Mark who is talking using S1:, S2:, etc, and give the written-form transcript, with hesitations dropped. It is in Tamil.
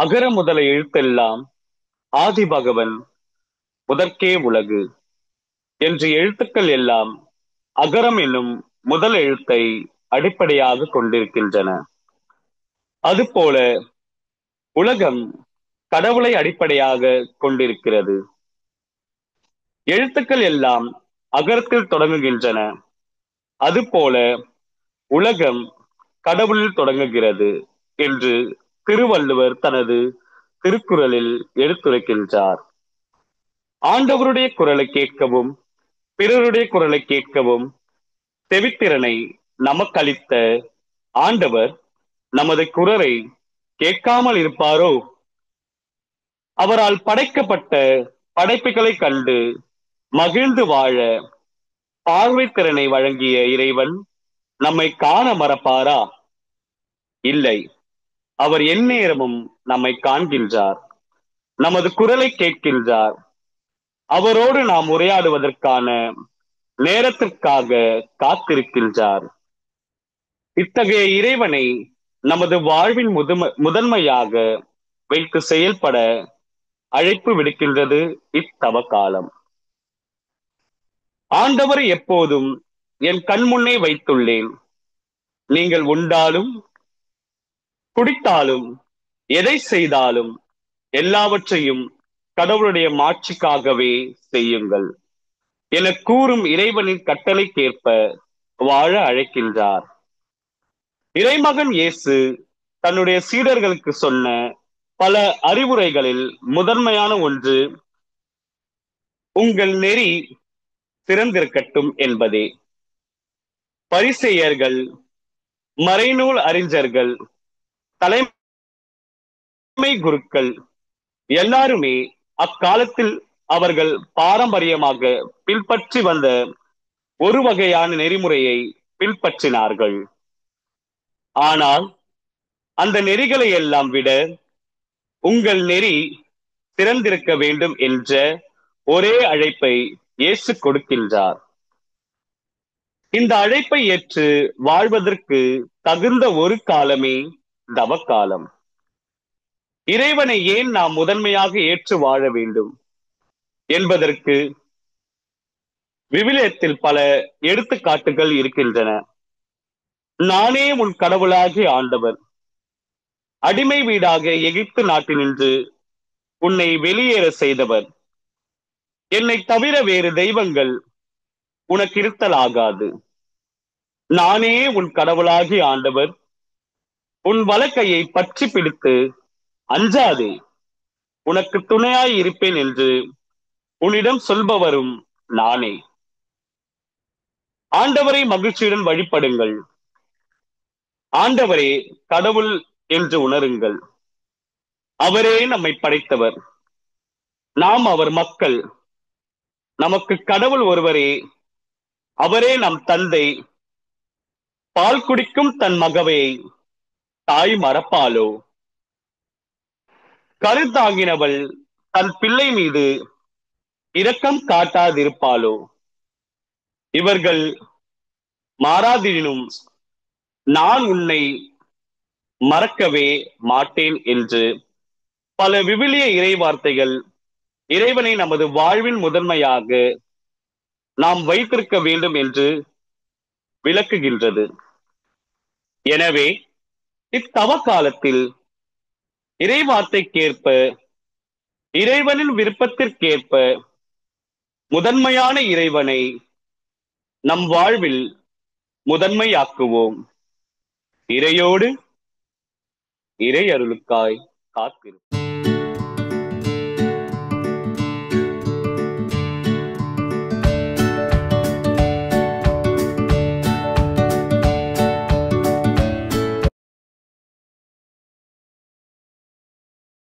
S1: அகர முதல எழுத்தெல்லாம் ஆதிபகவன் முதற்கே உலகு என்று எழுத்துக்கள் எல்லாம் அகரம் என்னும் முதல் எழுத்தை அடிப்படையாக கொண்டிருக்கின்றன. அதுபோல உலகம் கடவுளை அடிப்படையாக கொண்டிருக்கிறது. எழுத்துக்கள் எல்லாம் அகரத்தில் தொடங்குகின்றன. அதுபோல உலகம் கடவுளில் தொடங்குகிறது என்று திருவள்ளுவர் தனது திருக்குறளில் எடுத்துரைக்கின்றார். ஆண்டவருடைய குரலை கேட்கவும் பிறருடைய குரலை கேட்கவும் செவித்திறனை நமக்களித்த ஆண்டவர் நமது குரலை கேட்காமல் இருப்பாரோ? அவரால் படைக்கப்பட்ட படைப்புகளை கண்டு மகிழ்ந்து வாழ பார்வை திறனை வழங்கிய இறைவன் நம்மை காண மறப்பாரா? இல்லை, அவர் எந்நேரமும் நம்மை காண்கின்றார், நமது குரலை கேட்கின்றார். அவரோடு நாம் உரையாடுவதற்கான நேரத்திற்காக காத்திருக்கின்றார். இத்தகைய இறைவனை நமது வாழ்வின் முதன்மையாக வைத்து செயல்பட அழைப்பு விடுக்கின்றது இத்தவ காலம். ஆண்டவரை எப்போதும் என் கண் முன்னே வைத்துள்ளேன். நீங்கள் உண்டாலும் குடித்தாலும் எதை செய்தாலும் எல்லாவற்றையும் கடவுளுடைய மாட்சிக்காகவே செய்யுங்கள் என கூறும் இறைவனின் கட்டளைக்கேற்ப வாழ அழைக்கின்றார். இறைமகன் இயேசு தன்னுடைய சீடர்களுக்கு சொன்ன பல அறிவுரைகளில் முதன்மையான ஒன்று உங்கள் நெறி சிறந்திருக்கட்டும் என்பதே. பரிசேயர்கள், மறைநூல் அறிஞர்கள், தலைமை குருக்கள் எல்லாருமே அக்காலத்தில் அவர்கள் பாரம்பரியமாக பின்பற்றி வந்த ஒரு வகையான நெறிமுறையை பின்பற்றினார்கள். ஆனால் அந்த நெறிகளை எல்லாம் விட உங்கள் நெறி சிறந்திருக்க வேண்டும் என்ற ஒரே அழைப்பை இயேசு கொடுக்கின்றார். இந்த அழைப்பை ஏற்று வாழ்வதற்கு தகுந்த ஒரு காலமே தவக்காலம். இறைவனை ஏன் நாம் முதன்மையாக ஏற்று வாழ வேண்டும் என்பதற்கு விவிலியத்தில் பல எடுத்துக்காட்டுகள் இருக்கின்றன. நானே உன் கடவுளாகிய ஆண்டவர், அடிமை வீடாக எகிப்து நாட்டினின்று உன்னை வெளியேற செய்தவர், என்னை தவிர வேறு தெய்வங்கள் உனக்கு இருத்தலாகாது. நானே உன் கடவுளாகிய ஆண்டவர், உன் வலக்கையை பற்றி பிடித்து அஞ்சாதே, உனக்கு துணையாய் இருப்பேன் என்று உன்னிடம் சொல்பவரும் நானே. ஆண்டவரை மகிழ்ச்சியுடன் வழிபடுங்கள். ஆண்டவரே கடவுள் என்று உணருங்கள். அவரே நம்மை படைத்தவர், நாம் அவர் மக்கள். நமக்கு கடவுள் ஒருவரே, அவரே நம் தந்தை. பால் குடிக்கும் தன் மகவை தாய் மறப்பாளோ? கருத்தாங்கினவள் தன் பிள்ளை மீது இரக்கம் காட்டாதிருப்பாளோ? இவர்கள் மாறாதினும் நான் உன்னை மறக்கவே மாட்டேன் என்று பல விவிலிய இறை வார்த்தைகள் இறைவனை நமது வாழ்வின் முதன்மையாக நாம் வைத்திருக்க வேண்டும் என்று விளக்குகின்றது. எனவே இத்தவ காலத்தில் இறை வார்த்தைக்கேற்ப, இறைவனின் விருப்பத்திற்கேற்ப முதன்மையான இறைவனை நம் வாழ்வில் முதன்மையாக்குவோம். இறையோடு இறை அருளுக்காய் காத்திருப்போம்.